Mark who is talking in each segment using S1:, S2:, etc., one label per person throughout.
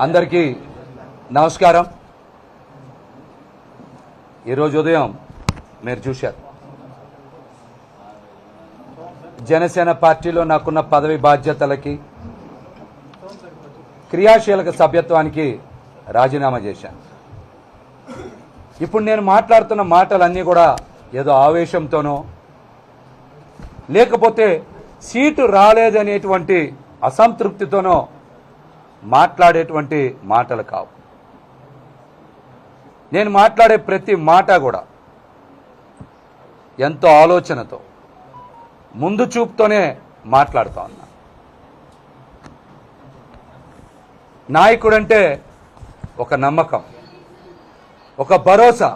S1: అందరికీ నమస్కారం. ఈరోజు ఉదయం మీరు చూశారు, జనసేన పార్టీలో నాకున్న పదవి బాధ్యతలకి క్రియాశీలక సభ్యత్వానికి రాజీనామా చేశాను. ఇప్పుడు నేను మాట్లాడుతున్న మాటలన్నీ కూడా ఏదో ఆవేశంతోనో లేకపోతే సీటు రాలేదనేటువంటి అసంతృప్తితోనో మాట్లాడేటువంటి మాటలు కావు. నేను మాట్లాడే ప్రతి మాట కూడా ఎంతో ఆలోచనతో, ముందు చూపుతోనే మాట్లాడుతా ఉన్నా. నాయకుడంటే ఒక నమ్మకం, ఒక భరోసా,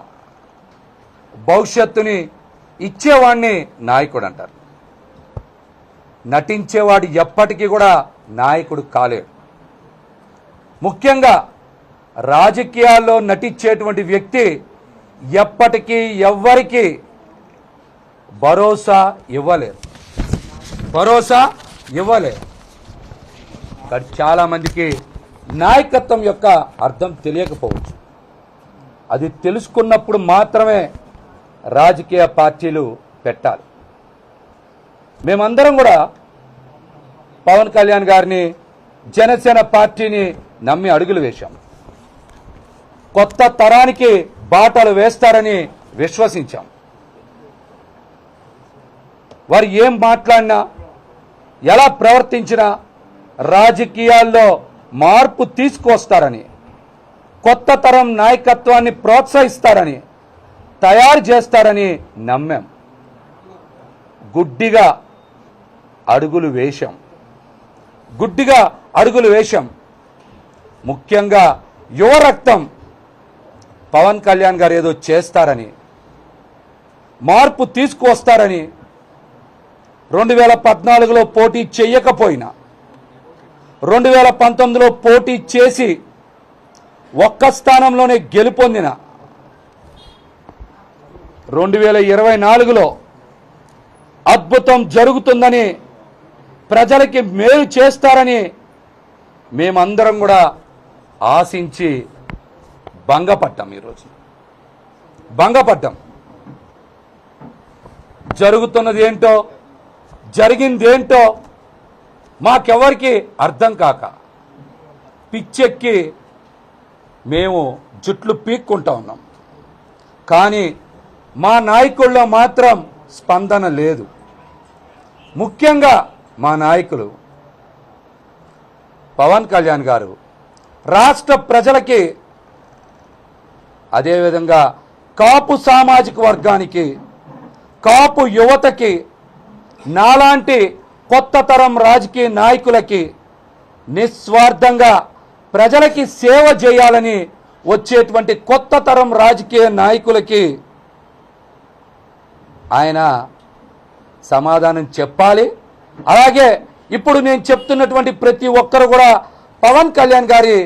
S1: భవిష్యత్తుని ఇచ్చేవాడిని నాయకుడు అంటారు. నటించేవాడు ఎప్పటికీ కూడా నాయకుడు కాలేడు. ముఖ్యంగా రాజకీయాల్లో నటించేటువంటి వ్యక్తి ఎప్పటికీ ఎవ్వరికి భరోసా ఇవ్వలేరు. చాలామందికి నాయకత్వం యొక్క అర్థం తెలియకపోవచ్చు. అది తెలుసుకున్నప్పుడు మాత్రమే రాజకీయ పార్టీలు పెట్టాలి. మేమందరం కూడా పవన్ కళ్యాణ్ గారిని, జనసేన పార్టీని నమ్మి అడుగులు వేశాం. కొత్త తరానికి బాటలు వేస్తారని విశ్వసించాం. వారు ఏం మాట్లాడినా, ఎలా ప్రవర్తించినా రాజకీయాల్లో మార్పు తీసుకువస్తారని, కొత్త తరం నాయకత్వాన్ని ప్రోత్సహిస్తారని, తయారు చేస్తారని నమ్మాం. గుడ్డిగా అడుగులు వేశాం. ముఖ్యంగా యువ రక్తం పవన్ కళ్యాణ్ గారు ఏదో చేస్తారని, మార్పు తీసుకువస్తారని, 2014లో పోటీ చేయకపోయినా 2019లో పోటీ చేసి ఒక్క స్థానంలోనే గెలుపొందిన 2024లో అద్భుతం జరుగుతుందని, ప్రజలకి మేలు చేస్తారని మేమందరం కూడా ఆశించి భంగపడ్డాం. ఈరోజు జరుగుతున్నది ఏంటో, జరిగిందేంటో మాకెవరికి అర్థం కాక పిచ్చెక్కి మేము జుట్లు పీక్కుంటా ఉన్నాం. కానీ మా నాయకుల్లో మాత్రం స్పందన లేదు. ముఖ్యంగా మా నాయకులు పవన్ కళ్యాణ్ గారు రాష్ట్ర ప్రజలకి, అదేవిధంగా కాపు సామాజిక వర్గానికి, కాపు యువతకి, నాలాంటి కొత్త తరం రాజకీయ నాయకులకి నిస్వార్థంగా ప్రజలకి సేవ చేయాలని వచ్చేటువంటి కొత్త తరం రాజకీయ నాయకులకి ఆయన సమాధానం చెప్పాలి. అలాగే ఇప్పుడు నేను చెప్తున్నటువంటి ప్రతి ఒక్కరు కూడా పవన్ కళ్యాణ్ గారి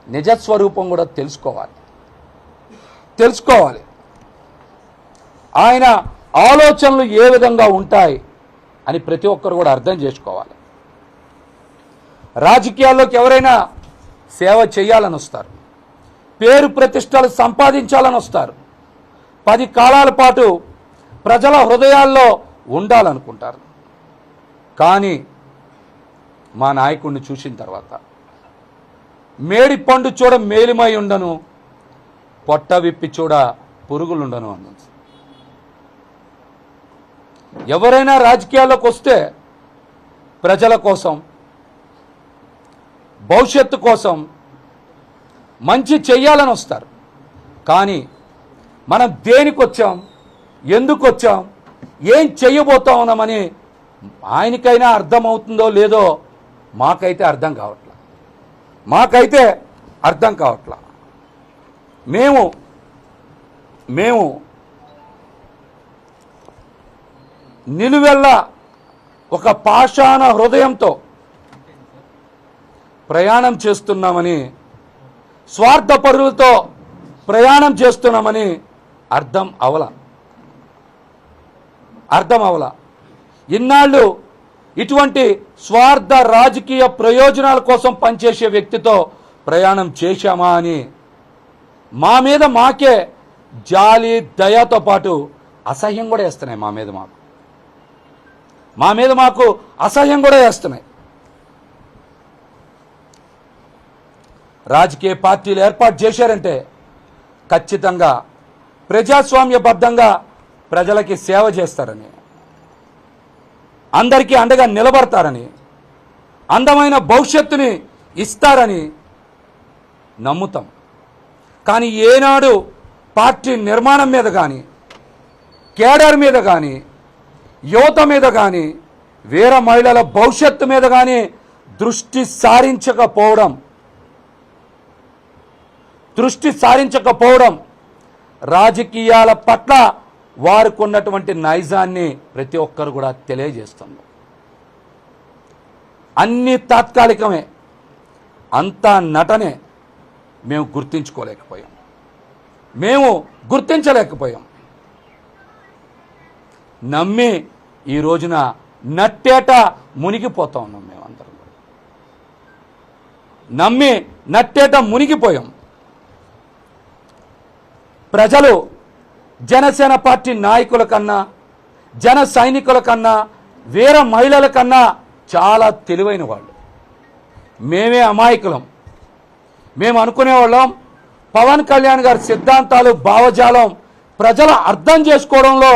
S1: నిజస్వరూపం కూడా తెలుసుకోవాలి. ఆయన ఆలోచనలు ఏ విధంగా ఉంటాయి అని ప్రతి ఒక్కరు కూడా అర్థం చేసుకోవాలి. రాజకీయాల్లోకి ఎవరైనా సేవ చేయాలని వస్తారు, పేరు ప్రతిష్టలు సంపాదించాలని వస్తారు, 10 కాలాల పాటు ప్రజల హృదయాల్లో ఉండాలనుకుంటారు. కానీ మా నాయకుడిని చూసిన తర్వాత మేడి పండు చూడ మేలిమై ఉండను, పొట్ట విప్పి చూడ పురుగులుండను అన్నది. ఎవరైనా రాజకీయాల్లోకి వస్తే ప్రజల కోసం, భవిష్యత్తు కోసం మంచి చెయ్యాలని వస్తారు. కానీ మనం దేనికి వచ్చాం, ఎందుకు వచ్చాం, ఏం చెయ్యబోతా ఉన్నామని ఆయనకైనా అర్థమవుతుందో లేదో మాకైతే అర్థం కావట్లా. మేము నిలువెల్ల ఒక పాషాణ హృదయంతో ప్రయాణం చేస్తున్నామని, స్వార్థపరులతో ప్రయాణం చేస్తున్నామని అర్థం అవల. ఇన్నాళ్ళు ఇటువంటి స్వార్థ రాజకీయ ప్రయోజనాల కోసం పనిచేసే వ్యక్తితో ప్రయాణం చేశామా అని మా మీద మాకే జాలి దయతో పాటు అసహ్యం కూడా వేస్తున్నాయి. మా మీద మాకు అసహ్యం కూడా వేస్తున్నాయి. రాజకీయ పార్టీలు ఏర్పాటు చేశారంటే ఖచ్చితంగా ప్రజాస్వామ్యబద్ధంగా ప్రజలకి సేవ చేస్తారని, అందరికీ అండగా నిలబడతారని, అందమైన భవిష్యత్తుని ఇస్తారని నమ్ముతాం. కానీ ఏనాడు పార్టీ నిర్మాణం మీద కానీ, కేడర్ మీద కానీ, యువత మీద కానీ, వీర మహిళల భవిష్యత్తు మీద కానీ దృష్టి సారించకపోవడం రాజకీయాల పట్ల వారికి ఉన్నటువంటి నైజాన్ని ప్రతి ఒక్కరు కూడా తెలియజేస్తుంది. అన్ని తాత్కాలికమే, అంతా నటనే. మేము గుర్తించలేకపోయాం. నమ్మి ఈ రోజున నట్టేట మునిగిపోతా ఉన్నాం. మేమందరం నమ్మి నట్టేట మునిగిపోయాం. ప్రజలు జనసేన పార్టీ నాయకుల కన్నా, జన సైనికుల కన్నా, వీర మహిళల కన్నా చాలా తెలివైన వాళ్ళు. మేమే అమాయకులం. మేము అనుకునేవాళ్ళం పవన్ కళ్యాణ్ గారి సిద్ధాంతాలు, భావజాలం ప్రజల అర్థం చేసుకోవడంలో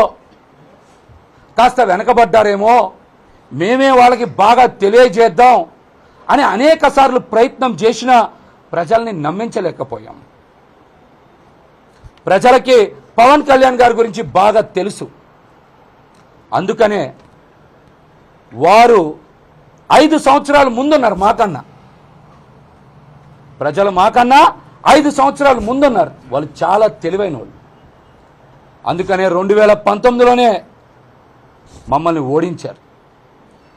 S1: కాస్త వెనకబడ్డారేమో, మేమే వాళ్ళకి బాగా తెలియజేద్దాం అని అనేక సార్లు ప్రయత్నం చేసినా ప్రజల్ని నమ్మించలేకపోయాం. ప్రజలకి పవన్ కళ్యాణ్ గారి గురించి బాగా తెలుసు. అందుకనే వారు 5 సంవత్సరాల ముందున్నారు మాకన్నా. ప్రజలు మాకన్నా 5 సంవత్సరాల ముందున్నారు. వాళ్ళు చాలా తెలివైన వాళ్ళు. అందుకనే 2019లోనే మమ్మల్ని ఓడించారు.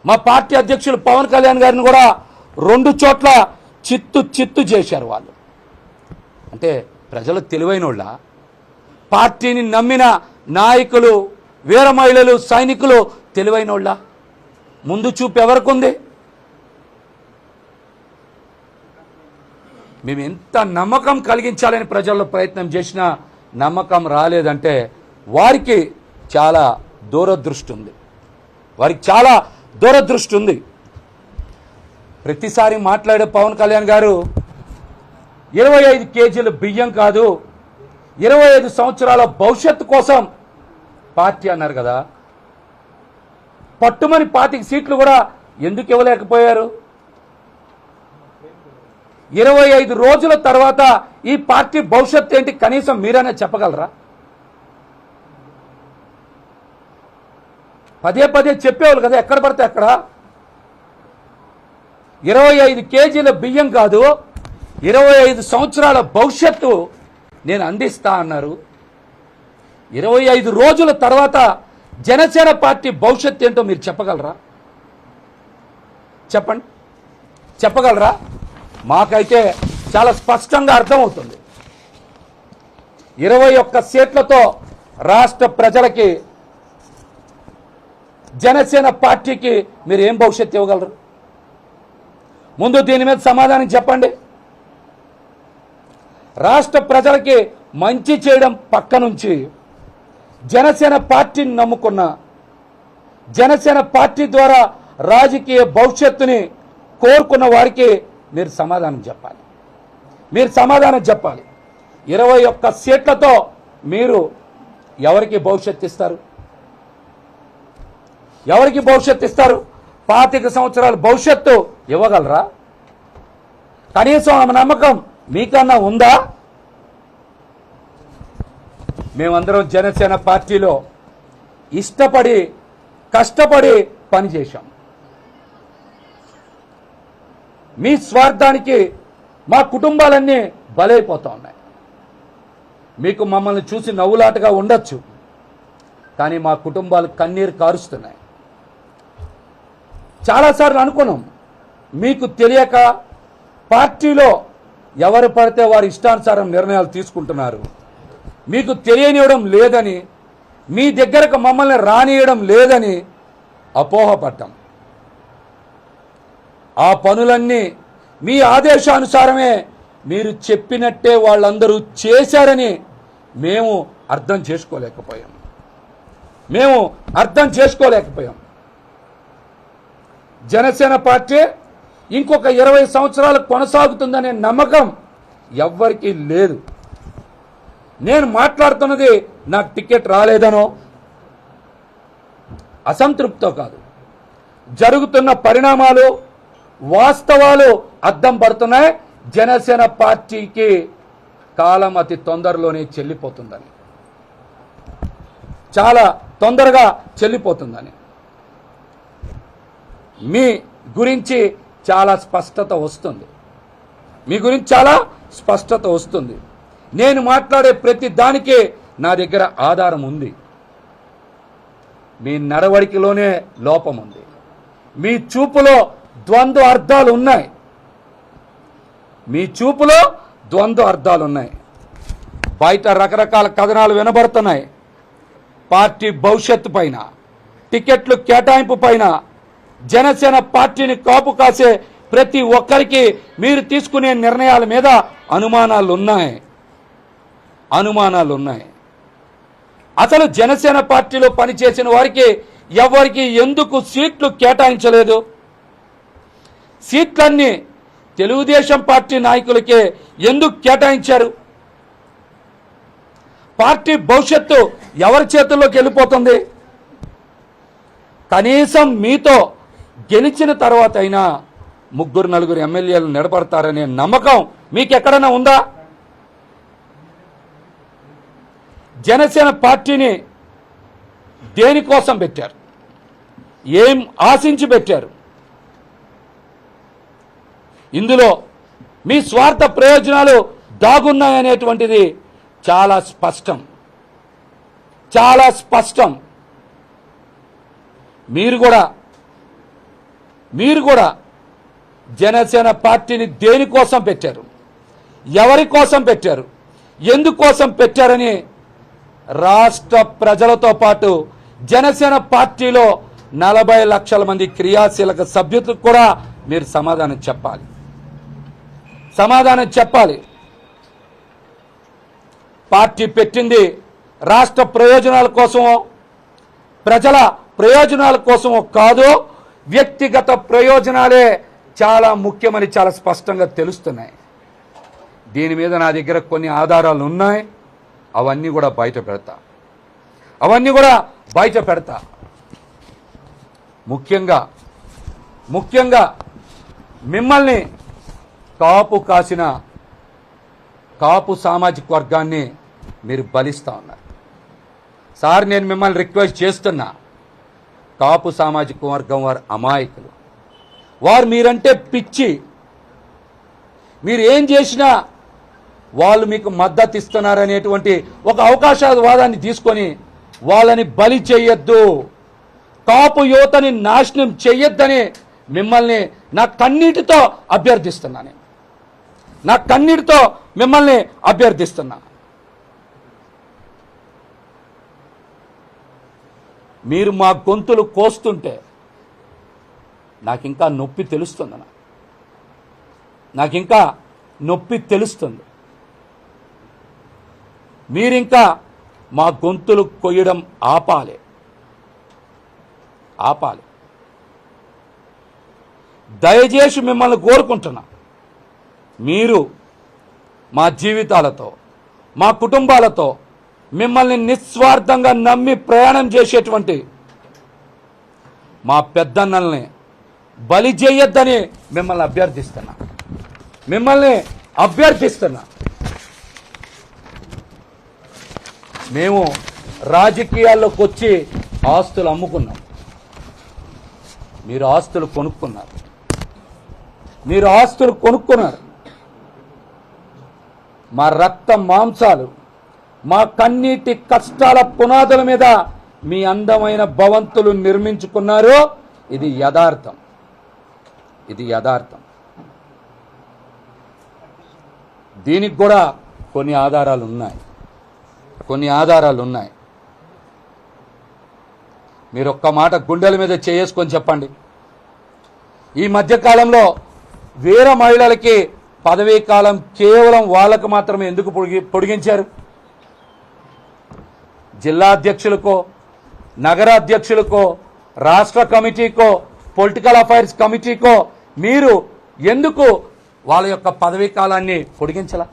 S1: మా పార్టీ అధ్యక్షులు పవన్ కళ్యాణ్ గారిని కూడా 2 చోట్ల చిత్తు చేశారు వాళ్ళు. అంటే ప్రజలు తెలివైన వాళ్ళ, పార్టీని నమ్మిన నాయకులు, వీర మహిళలు, సైనికులు తెలివైన వాళ్ళ, ముందు చూపు ఎవరికుంది? మేము ఎంత నమ్మకం కలిగించాలని ప్రజల్లో ప్రయత్నం చేసినా నమ్మకం రాలేదంటే వారికి చాలా దూరదృష్టి ఉంది. ప్రతిసారి మాట్లాడే పవన్ కళ్యాణ్ గారు 25 కేజీల బియ్యం కాదు, 25 సంవత్సరాల భవిష్యత్తు కోసం పార్టీ అన్నారు కదా. పట్టుమని 25 సీట్లు కూడా ఎందుకు ఇవ్వలేకపోయారు? 25 రోజుల తర్వాత ఈ పార్టీ భవిష్యత్తు ఏంటి కనీసం మీరైనా చెప్పగలరా? పదే చెప్పేవాళ్ళు కదా, ఎక్కడ పడితే అక్కడ. 25 కేజీల బియ్యం కాదు, 25 సంవత్సరాల భవిష్యత్తు నేను అందిస్తా అన్నారు. 25 రోజుల తర్వాత జనసేన పార్టీ భవిష్యత్తు ఏంటో మీరు చెప్పగలరా? చెప్పగలరా? మాకైతే చాలా స్పష్టంగా అర్థమవుతుంది. 21 సీట్లతో రాష్ట్ర ప్రజలకి, జనసేన పార్టీకి మీరు ఏం భవిష్యత్తు ఇవ్వగలరు? ముందు దీని మీద సమాధానం చెప్పండి. రాష్ట్ర ప్రజలకి మంచి చేయడం పక్క నుంచి జనసేన పార్టీని నమ్ముకున్న, జనసేన పార్టీ ద్వారా రాజకీయ భవిష్యత్తుని కోరుకున్న వారికి మీరు సమాధానం చెప్పాలి. 21 సీట్లతో మీరు ఎవరికి భవిష్యత్తు ఇస్తారు? 25 సంవత్సరాల భవిష్యత్తు ఇవ్వగలరా? కనీసం ఆ నమ్మకం మీకన్నా ఉందా? మేమందరం జనసేన పార్టీలో ఇష్టపడి, కష్టపడి పనిచేశాం. మీ స్వార్థానికి మా కుటుంబాలన్నీ బలైపోతా ఉన్నాయి. మీకు మమ్మల్ని చూసి నవ్వులాటగా ఉండొచ్చు, కానీ మా కుటుంబాలు కన్నీరు కారుస్తున్నాయి. చాలాసార్లు అనుకున్నాం, మీకు తెలియక పార్టీలో ఎవరు పడితే వారి ఇష్టానుసారం నిర్ణయాలు తీసుకుంటున్నారు, మీకు తెలియనివ్వడం లేదని, మీ దగ్గరకు మమ్మల్ని రానియడం లేదని అపోహపడ్డాం. ఆ పనులన్నీ మీ ఆదేశానుసారమే మీరు చెప్పినట్టే వాళ్ళందరూ చేశారని మేము అర్థం చేసుకోలేకపోయాం. జనసేన పార్టీ ఇంకొక 20 సంవత్సరాలు కొనసాగుతుందనే నమ్మకం ఎవ్వరికీ లేదు. నేను మాట్లాడుతున్నది నాకు టికెట్ రాలేదనో అసంతృప్తితో కాదు. జరుగుతున్న పరిణామాలు వాస్తవాలు అద్దం పడుతున్నాయి. జనసేన పార్టీకి కాలం అతి తొందరలోనే చెల్లిపోతుందని, చాలా తొందరగా చెల్లిపోతుందని, మీ గురించి చాలా స్పష్టత వస్తుంది. నేను మాట్లాడే ప్రతి దానికి నా దగ్గర ఆధారం ఉంది. మీ నడవడికలోనే లోపం ఉంది. మీ చూపులో ద్వంద్వ అర్థాలు ఉన్నాయి. బయట రకరకాల కథనాలు వినబడుతున్నాయి. పార్టీ భవిష్యత్తు పైన, టికెట్లు కేటాయింపు పైన, జనసేన పార్టీని కాపు కాసే ప్రతి ఒక్కరికి మీరు తీసుకునే నిర్ణయాల మీద అనుమానాలు ఉన్నాయి. అసలు జనసేన పార్టీలో పనిచేసిన వారికి ఎవరికి ఎందుకు సీట్లు కేటాయించలేదు? సీట్లన్నీ తెలుగుదేశం పార్టీ నాయకులకే ఎందుకు కేటాయించారు? పార్టీ భవిష్యత్తు ఎవరి చేతుల్లోకి వెళ్ళిపోతుంది? కనీసం మీతో గెలిచిన తర్వాత అయినా 3-4 ఎమ్మెల్యేలు నిలబడతారనే నమ్మకం మీకెక్కడైనా ఉందా? జనసేన పార్టీని దేనికోసం పెట్టారు? ఏం ఆశించి పెట్టారు? ఇందులో మీ స్వార్థ ప్రయోజనాలు దాగున్నాయనేటువంటిది చాలా స్పష్టం. మీరు కూడా జనసేన పార్టీని దేనికోసం పెట్టారు, ఎవరి కోసం పెట్టారు, ఎందుకోసం పెట్టారని రాష్ట్ర ప్రజలతో పాటు జనసేన పార్టీలో 40 లక్షల మంది క్రియాశీలక సభ్యులకు కూడా మీరు సమాధానం చెప్పాలి. పార్టీ పెట్టింది రాష్ట్ర ప్రయోజనాల కోసమో, ప్రజల ప్రయోజనాల కోసమో కాదు, వ్యక్తిగత ప్రయోజనాలే చాలా ముఖ్యమని చాలా స్పష్టంగా తెలుస్తున్నాయి. దీని మీద నా దగ్గర కొన్ని ఆధారాలు ఉన్నాయి. అవన్నీ కూడా బయట పెడతా. ముఖ్యంగా మిమ్మల్ని కాపు సామాజిక వర్గాన్ని మీరు బలిస్తా ఉన్నారు. సార్, నేను మిమ్మల్ని రిక్వెస్ట్ చేస్తున్నా, కాపు సామాజిక వర్గం వారు అమాయకులు. వారు మీరంటే పిచ్చి. మీరు ఏం చేసినా వాళ్ళు మీకు మద్దతు ఇస్తున్నారనేటువంటి ఒక అవకాశవాదాన్ని తీసుకొని వాళ్ళని బలి చేయొద్దు, కాపు యువతని నాశనం చెయ్యొద్దని మిమ్మల్ని నా కన్నీటితో అభ్యర్థిస్తున్నా. మీరు మా గొంతులు కోస్తుంటే నాకింకా నొప్పి తెలుస్తుంది. మీరింకా మా గొంతులు కొయ్యడం ఆపాలి. దయచేసి మిమ్మల్ని కోరుకుంటున్నా, మీరు మా జీవితాలతో, మా కుటుంబాలతో మిమ్మల్ని నిస్వార్థంగా నమ్మి ప్రయాణం చేసేటువంటి మా పెద్దన్నల్ని బలి చేయొద్దని మిమ్మల్ని అభ్యర్థిస్తున్నా. మేము రాజకీయాల్లోకి వచ్చి ఆస్తులు అమ్ముకున్నాం. మీరు ఆస్తులు కొనుక్కున్నారు. మా రక్త మాంసాలు, మా కన్నీటి కష్టాల పునాదుల మీద మీ అందమైన భవంతులు నిర్మించుకున్నారు. ఇది యథార్థం. దీనికి కూడా కొన్ని ఆధారాలు ఉన్నాయి. మీరు ఒక్క మాట గుండెల మీద చేసుకొని చెప్పండి, ఈ మధ్యకాలంలో వేరే మహిళలకి పదవీ కాలం కేవలం వాళ్ళకు మాత్రమే ఎందుకు పొడిగించారు? జిల్లా అధ్యక్షులకో, నగర అధ్యక్షులకో, రాష్ట్ర కమిటీకో, పొలిటికల్ అఫైర్స్ కమిటీకో మీరు ఎందుకు వాళ్ళ యొక్క పదవీ కాలాన్ని పొడిగించలా?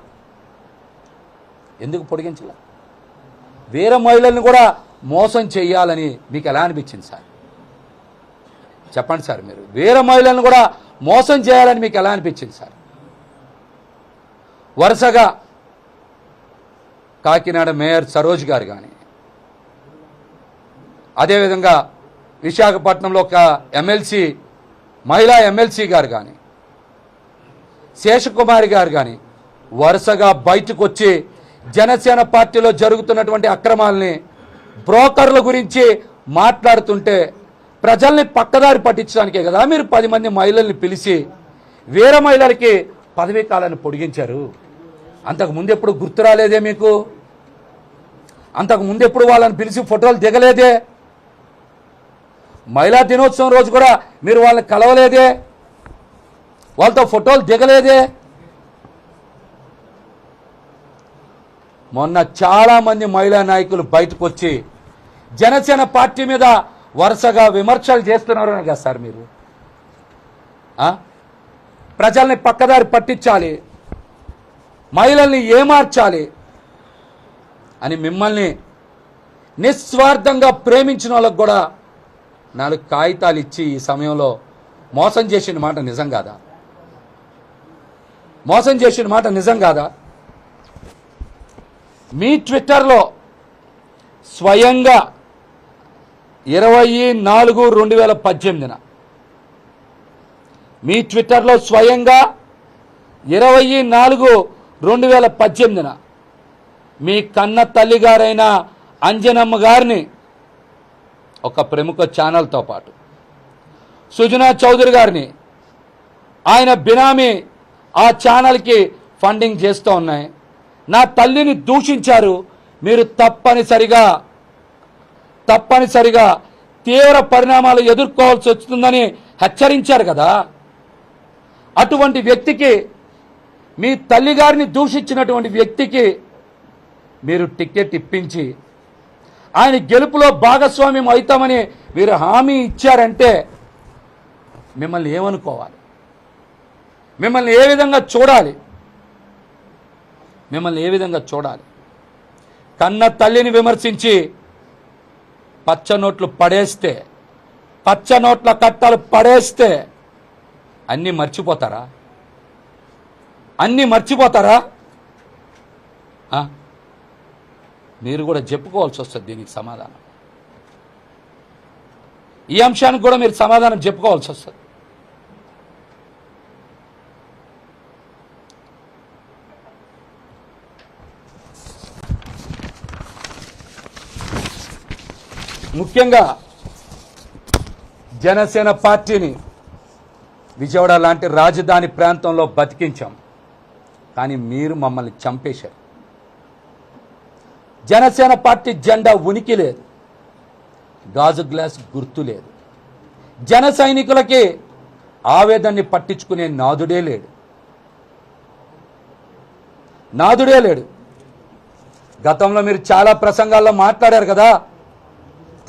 S1: ఎందుకు పొడిగించలా? వేరే మహిళల్ని కూడా మోసం చేయాలని మీకు ఎలా అనిపించింది సార్? చెప్పండి సార్. మీరు వేరే మహిళలను కూడా మోసం చేయాలని మీకు ఎలా అనిపించింది సార్? వరుసగా కాకినాడ మేయర్ సరోజ్ గారు కానీ, అదేవిధంగా విశాఖపట్నంలో ఒక ఎమ్మెల్సీ, మహిళా ఎమ్మెల్సీ గారు కానీ, శేషకుమారి గారు కానీ వరుసగా బయటకు వచ్చి జనసేన పార్టీలో జరుగుతున్నటువంటి అక్రమాలని, బ్రోకర్ల గురించి మాట్లాడుతుంటే ప్రజల్ని పక్కదారి పట్టించడానికే కదా మీరు 10 మంది మహిళల్ని పిలిచి వేరే మహిళలకి పదవీ కాలాన్ని పొడిగించారు. అంతకుముందు ఎప్పుడు గుర్తు రాలేదే మీకు? అంతకుముందు ఎప్పుడు వాళ్ళని పిలిచి ఫోటోలు దిగలేదే? మహిళా దినోత్సవం రోజు కూడా మీరు వాళ్ళని కలవలేదే? వాళ్ళతో ఫోటోలు దిగలేదే? మొన్న చాలామంది మహిళా నాయకులు బయటకు వచ్చి జనసేన పార్టీ మీద వరుసగా విమర్శలు చేస్తున్నారు కదా సార్. మీరు ప్రజల్ని పక్కదారి పట్టించాలి, మహిళల్ని ఏమార్చాలి అని మిమ్మల్ని నిస్వార్థంగా ప్రేమించిన వాళ్ళకు కూడా 4 కాగితాలు ఇచ్చి ఈ సమయంలో మోసం చేసిన మాట నిజం కాదా? మోసం చేసిన మాట నిజం కాదా? మీ ట్విట్టర్లో స్వయంగా 20/4/2018 మీ ట్విట్టర్లో స్వయంగా 20/4/2018 మీ కన్న తల్లిగారైన అంజనమ్మ గారిని ఒక ప్రముఖ ఛానల్తో పాటు సుజనా చౌదరి గారిని ఆయన బినామీ ఆ ఛానల్కి ఫండింగ్ చేస్తూ ఉన్నాయి. నా తల్లిని దూషించారు, మీరు తప్పనిసరిగా తీవ్ర పరిణామాలు ఎదుర్కోవాల్సి వస్తుందని హెచ్చరించారు కదా. అటువంటి వ్యక్తికి, మీ తల్లిగారిని దూషించినటువంటి వ్యక్తికి మీరు టికెట్ ఇప్పించి ఆయన గెలుపులో భాగస్వామ్యం అవుతామని మీరు హామీ ఇచ్చారంటే మిమ్మల్ని ఏమనుకోవాలి? మిమ్మల్ని ఏ విధంగా చూడాలి? మిమ్మల్ని ఏ విధంగా చూడాలి? కన్న తల్లిని విమర్శించి పచ్చ నోట్ల కట్టలు పడేస్తే అన్నీ మర్చిపోతారా? మీరు కూడా చెప్పుకోవాల్సి వస్తుంది దీనికి సమాధానం. ఈ అంశానికి కూడా మీరు సమాధానం చెప్పుకోవాల్సి వస్తుంది. ముఖ్యంగా జనసేన పార్టీని విజయవాడ లాంటి రాజధాని ప్రాంతంలో బతికించాం, కానీ మీరు మమ్మల్ని చంపేశారు. జనసేన పార్టీ జెండా ఉనికి లేదు, గాజు గ్లాస్ గుర్తు లేదు. జన సైనికులకి ఆవేదనని పట్టించుకునే నాదుడే లేడు. గతంలో మీరు చాలా ప్రసంగాల్లో మాట్లాడారు కదా,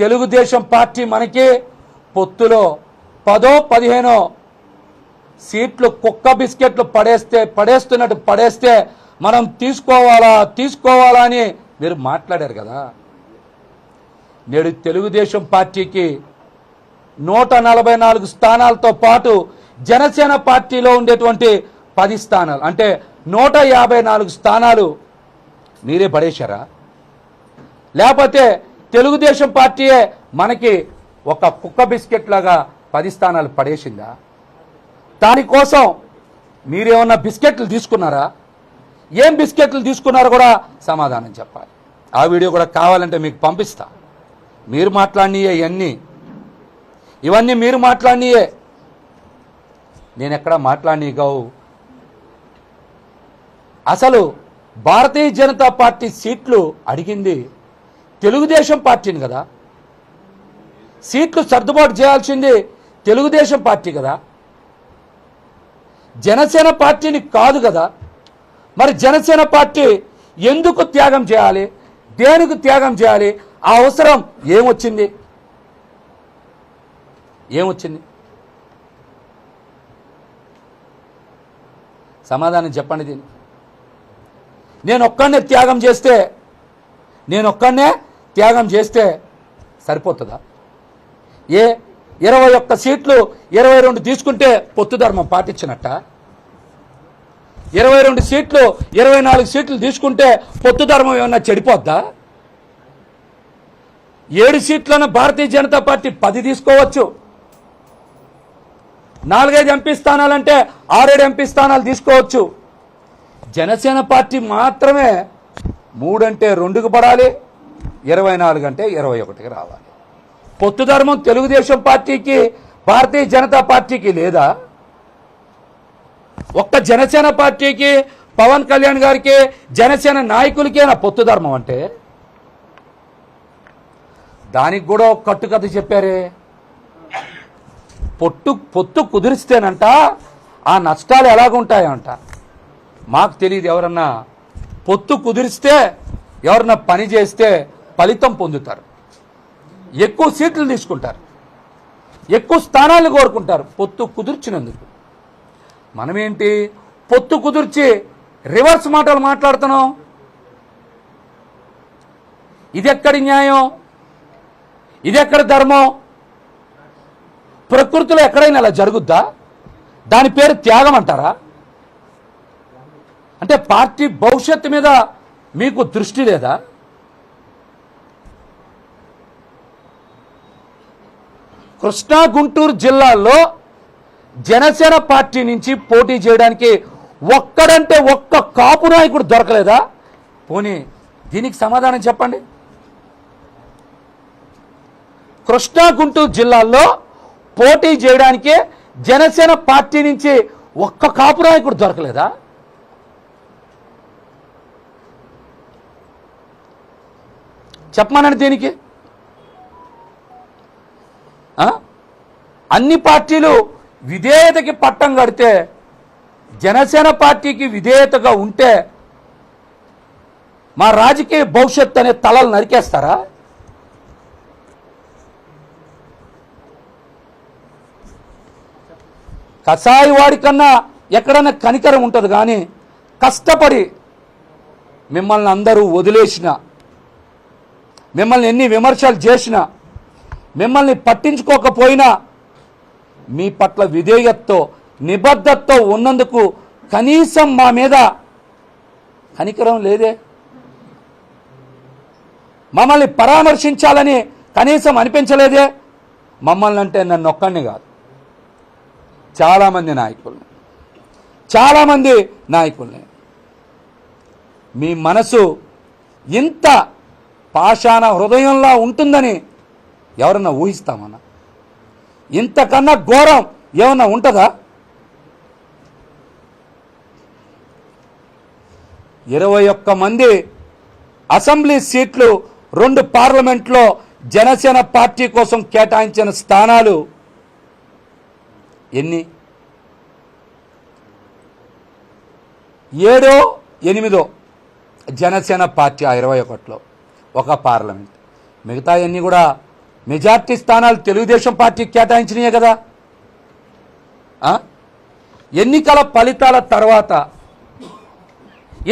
S1: తెలుగుదేశం పార్టీ మనకి పొత్తులో 10-15 సీట్లు కుక్క బిస్కెట్లు పడేస్తున్నట్టు పడేస్తే మనం తీసుకోవాలా అని మీరు మాట్లాడారు కదా. నేడు తెలుగుదేశం పార్టీకి 144 స్థానాలతో పాటు జనసేన పార్టీలో ఉండేటువంటి 10 స్థానాలు అంటే 154 స్థానాలు మీరే పడేశారా? లేకపోతే తెలుగుదేశం పార్టీయే మనకి ఒక కుక్క బిస్కెట్ లాగా 10 స్థానాలు పడేసిందా? దానికోసం మీరేమన్నా బిస్కెట్లు తీసుకున్నారా? ఏం బిస్కెట్లు తీసుకున్నారో కూడా సమాధానం చెప్పాలి. ఆ వీడియో కూడా కావాలంటే మీకు పంపిస్తా. మీరు మాట్లాడినయే ఇవన్నీ మీరు మాట్లాడినయే, నేను ఎక్కడా మాట్లాడినవి కావు. అసలు భారతీయ జనతా పార్టీ సీట్లు అడిగింది తెలుగుదేశం పార్టీని కదా, సీట్లు సర్దుబాటు చేయాల్సింది తెలుగుదేశం పార్టీ కదా. జనసేన పార్టీని కాదు కదా. మరి జనసేన పార్టీ ఎందుకు త్యాగం చేయాలి, దేనికి త్యాగం చేయాలి, ఆ అవసరం ఏమొచ్చింది? సమాధానం చెప్పండి దీనికి. నేను ఒక్కనే త్యాగం చేస్తే సరిపోతుందా? 21 సీట్లు 22 తీసుకుంటే పొత్తు ధర్మం పాటించినట్ట? 22 సీట్లు 24 సీట్లు తీసుకుంటే పొత్తు ధర్మం ఏమన్నా చెడిపోద్దా? 7 సీట్లను భారతీయ జనతా పార్టీ 10 తీసుకోవచ్చు. 4-5 ఎంపీ స్థానాలంటే 6-7 ఎంపీ స్థానాలు తీసుకోవచ్చు. జనసేన పార్టీ మాత్రమే 3 అంటే 2కు పడాలి, 24 అంటే 21కి రావాలి. పొత్తు ధర్మం తెలుగుదేశం పార్టీకి భారతీయ జనతా పార్టీకి లేదా? ఒక్క జనసేన పార్టీకి, పవన్ కళ్యాణ్ గారికి, జనసేన నాయకులకేనా పొత్తు ధర్మం అంటే? దానికి కూడా ఒక కట్టుకథ చెప్పారే. పొత్తు కుదిరిస్తేనంట ఆ నష్టాలు ఎలాగుంటాయంట మాకు తెలియదు. ఎవరన్నా పొత్తు కుదిరిస్తే, ఎవరన్నా పని చేస్తే ఫలితం పొందుతారు, ఎక్కువ సీట్లు తీసుకుంటారు, ఎక్కువ స్థానాలను కోరుకుంటారు పొత్తు కుదిర్చినందుకు. మనమేంటి పొత్తు కుదిర్చి రివర్స్ మాటలు మాట్లాడుతున్నాం? ఇదెక్కడి న్యాయం, ఇదెక్కడ ధర్మం? ప్రకృతిలో ఎక్కడైనా అలా జరుగుద్దా? దాని పేరు త్యాగం అంటారా? అంటే పార్టీ భవిష్యత్తు మీద మీకు దృష్టి లేదా? కృష్ణా గుంటూరు జిల్లాల్లో జనసేన పార్టీ నుంచి పోటీ చేయడానికి ఒక్కడంటే ఒక్క కాపు నాయకుడు దొరకలేదా? పోనీ దీనికి సమాధానం చెప్పండి. కృష్ణా గుంటూరు జిల్లాల్లో పోటీ చేయడానికి జనసేన పార్టీ నుంచి ఒక్క కాపు నాయకుడు దొరకలేదా? చెప్పమనండి దీనికి. అన్ని పార్టీలు విధేయతకి పట్టం కడితే, జనసేన పార్టీకి విధేయతగా ఉంటే మా రాజకీయ భవిష్యత్తు అనే తలలు నరికేస్తారా? కసాయి వాడి కన్నా ఎక్కడన్నా కనికరం ఉంటుంది, కానీ కష్టపడి మిమ్మల్ని అందరూ వదిలేసిన, మిమ్మల్ని ఎన్ని విమర్శలు చేసినా, మిమ్మల్ని పట్టించుకోకపోయినా మీ పట్ల విధేయతతో, నిబద్ధతతో ఉన్నందుకు కనీసం మా మీద కనికరం లేదే. మమ్మల్ని పరామర్శించాలని కనీసం అనిపించలేదే. మమ్మల్ని అంటే నన్ను ఒక్కడిని కాదు, చాలామంది నాయకుల్ని. మీ మనసు ఇంత పాషాణ హృదయంలా ఉంటుందని ఎవరన్నా ఊహిస్తామన్నా? ఇంతకన్నా ఘోరం ఏమన్నా ఉంటుందా? 21 మంది అసెంబ్లీ సీట్లు, 2 పార్లమెంట్లో జనసేన పార్టీ కోసం కేటాయించిన స్థానాలు ఎన్ని? 7, 8 జనసేన పార్టీ ఆ 21లో, 1 పార్లమెంట్. మిగతా అన్నీ కూడా మెజార్టీ స్థానాలు తెలుగుదేశం పార్టీకి కేటాయించినాయే కదా. ఎన్నికల ఫలితాల తర్వాత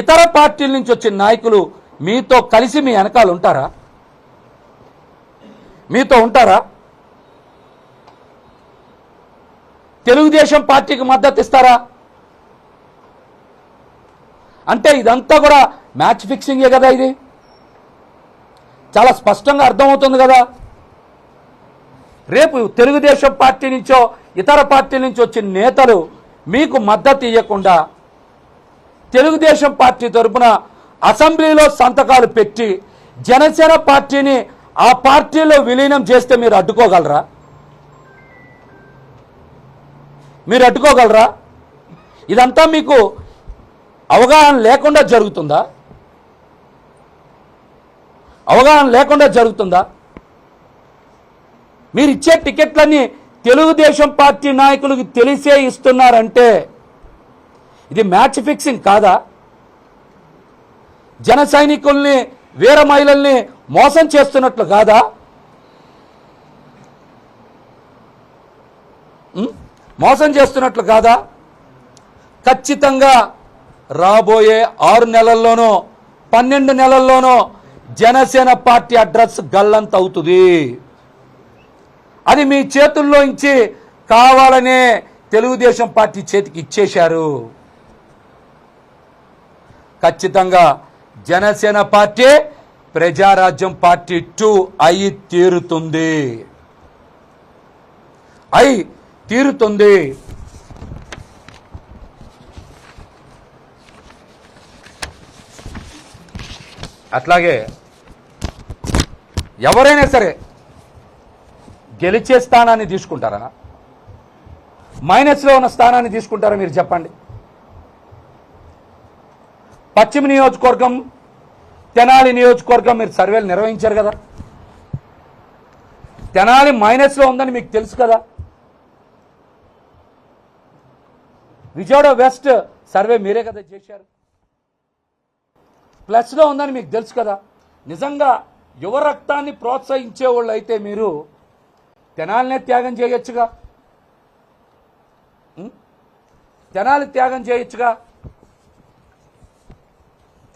S1: ఇతర పార్టీల నుంచి వచ్చిన నాయకులు మీతో కలిసి మీ వెనకాల ఉంటారా? తెలుగుదేశం పార్టీకి మద్దతు ఇస్తారా? అంటే ఇదంతా కూడా మ్యాచ్ ఫిక్సింగే కదా. ఇది చాలా స్పష్టంగా అర్థమవుతుంది కదా. రేపు తెలుగుదేశం పార్టీ నుంచో ఇతర పార్టీల నుంచి వచ్చిన నేతలు మీకు మద్దతు ఇవ్వకుండా తెలుగుదేశం పార్టీ తరఫున అసెంబ్లీలో సంతకాలు పెట్టి జనసేన పార్టీని ఆ పార్టీలో విలీనం చేస్తే మీరు అడ్డుకోగలరా? ఇదంతా మీకు అవగాహన లేకుండా జరుగుతుందా? మీరు ఇచ్చే టికెట్లన్నీ తెలుగుదేశం పార్టీ నాయకులకు తెలిసే ఇస్తున్నారంటే ఇది మ్యాచ్ ఫిక్సింగ్ కాదా? జన సైనికుల్ని, వీర మహిళల్ని మోసం చేస్తున్నట్లు కాదా? మోసం చేస్తున్నట్లు కాదా? ఖచ్చితంగా రాబోయే 6 నెలల్లోనో 12 నెలల్లోనో జనసేన పార్టీ అడ్రస్ గల్లంత అవుతుంది. అది మీ చేతుల్లో నుంచి కావాలనే తెలుగుదేశం పార్టీ చేతికి ఇచ్చేశారు. ఖచ్చితంగా జనసేన పార్టీ ప్రజారాజ్యం పార్టీ 2 అయి తీరుతుంది. అట్లాగే ఎవరైనా సరే గెలిచే స్థానాన్ని తీసుకుంటారా, మైనస్లో ఉన్న స్థానాన్ని తీసుకుంటారా? మీరు చెప్పండి. పశ్చిమ నియోజకవర్గం, తెనాలి నియోజకవర్గం మీరు సర్వేలు నిర్వహించారు కదా. తెనాలి మైనస్లో ఉందని మీకు తెలుసు కదా. విజయవాడ వెస్ట్ సర్వే మీరే కదా చేశారు, ప్లస్లో ఉందని మీకు తెలుసు కదా. నిజంగా యువ రక్తాన్ని ప్రోత్సహించే వాళ్ళు అయితే మీరు తెనాలినే త్యాగం చేయొచ్చుగా, తెనాలి త్యాగం చేయొచ్చుగా.